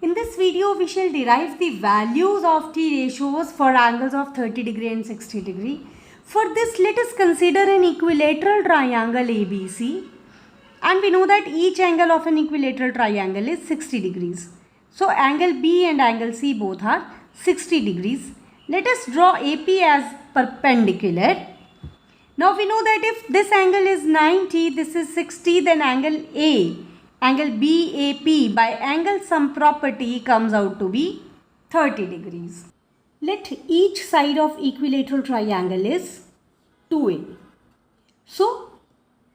In this video, we shall derive the values of t ratios for angles of 30 degree and 60 degree. For this, let us consider an equilateral triangle ABC. And we know that each angle of an equilateral triangle is 60 degrees. So, angle B and angle C both are 60 degrees. Let us draw AP as perpendicular. Now, we know that if this angle is 90, this is 60, then angle BAP by angle sum property comes out to be 30 degrees. Let each side of equilateral triangle is 2A. So,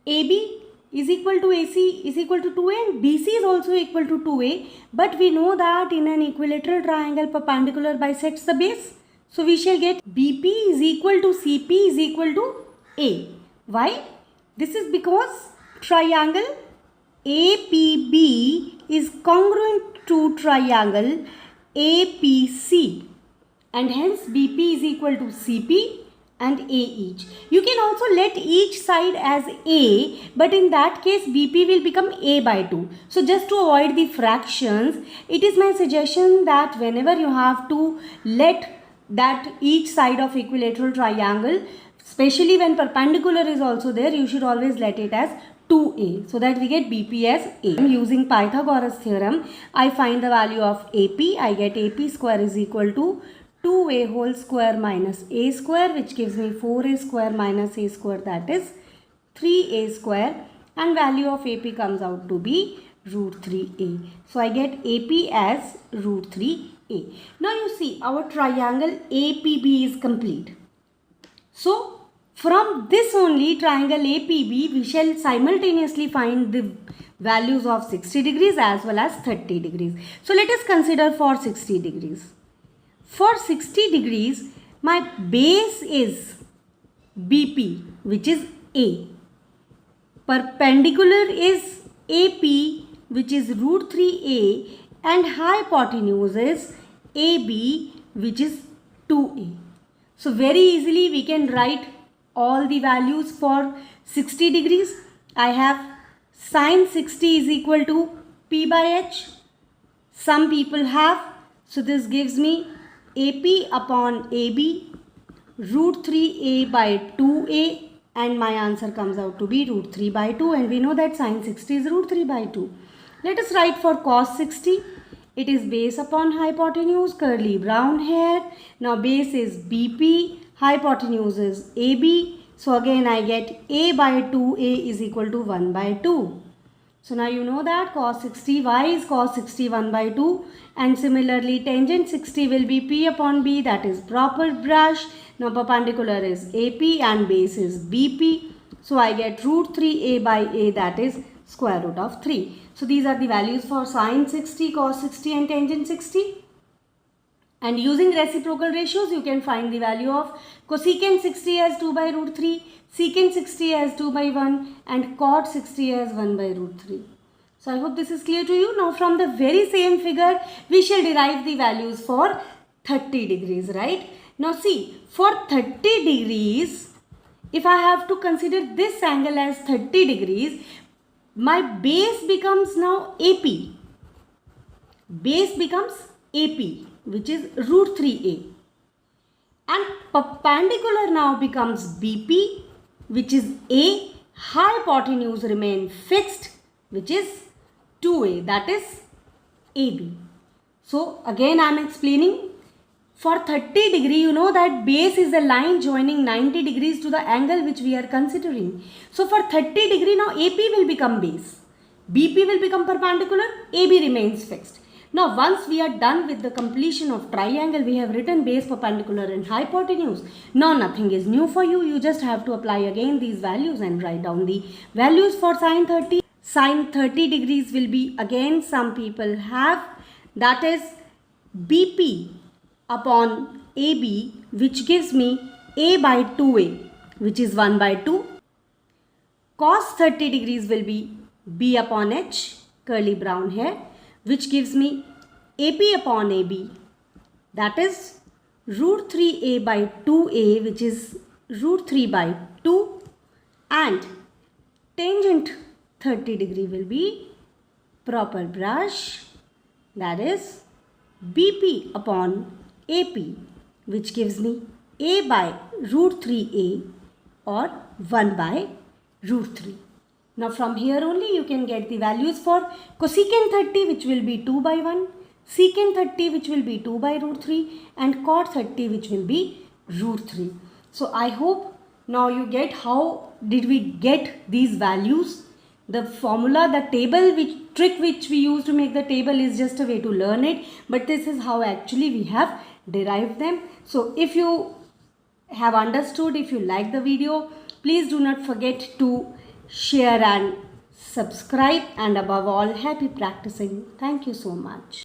AB is equal to AC is equal to 2A and BC is also equal to 2A. But we know that in an equilateral triangle perpendicular bisects the base. So, we shall get BP is equal to CP is equal to A. Why? This is because triangle APB is congruent to triangle APC and hence BP is equal to CP and A each. You can also let each side as A, but in that case BP will become A by 2. So just to avoid the fractions, it is my suggestion that whenever you have to let that each side of equilateral triangle, especially when perpendicular is also there, you should always let it as 2A so that we get BP as A. Using Pythagoras theorem, I find the value of AP. I get AP square is equal to 2A whole square minus A square, which gives me 4A square minus A square, that is 3A square, and value of AP comes out to be root 3A. So I get AP as root 3A. Now you see our triangle APB is complete. So from this only triangle APB, we shall simultaneously find the values of 60 degrees as well as 30 degrees. So let us consider for 60 degrees. For 60 degrees, my base is BP, which is A. Perpendicular is AP, which is root 3A, and hypotenuse is AB, which is 2A. So very easily we can write all the values for 60 degrees. I have sine 60 is equal to P by H. Some people have, so this gives me AP upon AB root 3A by 2A, and my answer comes out to be root 3 by 2, and we know that sine 60 is root 3 by 2. Let us write for cos 60. It is base upon hypotenuse, curly brown hair. Now base is BP, hypotenuse is AB. So again I get A by 2A is equal to 1 by 2. So now you know that cos 60, y is cos 60 1 by 2, and similarly tangent 60 will be P upon B, that is proper brush. Now perpendicular is AP and base is BP. So I get root 3A by A, that is square root of 3. So these are the values for sine 60, cos 60 and tangent 60. And using reciprocal ratios, you can find the value of cosecant 60 as 2 by root 3, secant 60 as 2 by 1, and cot 60 as 1 by root 3. So I hope this is clear to you. Now from the very same figure, we shall derive the values for 30 degrees, right? Now see, for 30 degrees, if I have to consider this angle as 30 degrees, my base becomes now AP. Base becomes AP, which is root 3A. And perpendicular now becomes BP, which is A. Hypotenuse remain fixed, which is 2A, that is AB. So again I am explaining. For 30 degree, you know that base is a line joining 90 degrees to the angle which we are considering. So for 30 degree, now AP will become base. BP will become perpendicular, AB remains fixed. Now once we are done with the completion of triangle, we have written base, perpendicular and hypotenuse. Now nothing is new for you. You just have to apply again these values and write down the values for sine 30. Sine 30 degrees will be, again some people have, that is BP upon AB, which gives me A by 2A, which is 1 by 2. Cos 30 degrees will be B upon H, curly brown hair, which gives me AP upon AB, that is root 3A by 2A, which is root 3 by 2, and tangent 30 degree will be proper brush that is BP upon AP, which gives me A by root 3A or 1 by root 3. Now from here only you can get the values for cosecant 30, which will be 2 by 1, secant 30, which will be 2 by root 3, and cot 30, which will be root 3. So I hope now you get how did we get these values. The formula, the table, trick which we use to make the table is just a way to learn it, but this is how actually we have derived them. So if you have understood, if you like the video, please do not forget to share and subscribe, and above all, happy practicing. Thank you so much.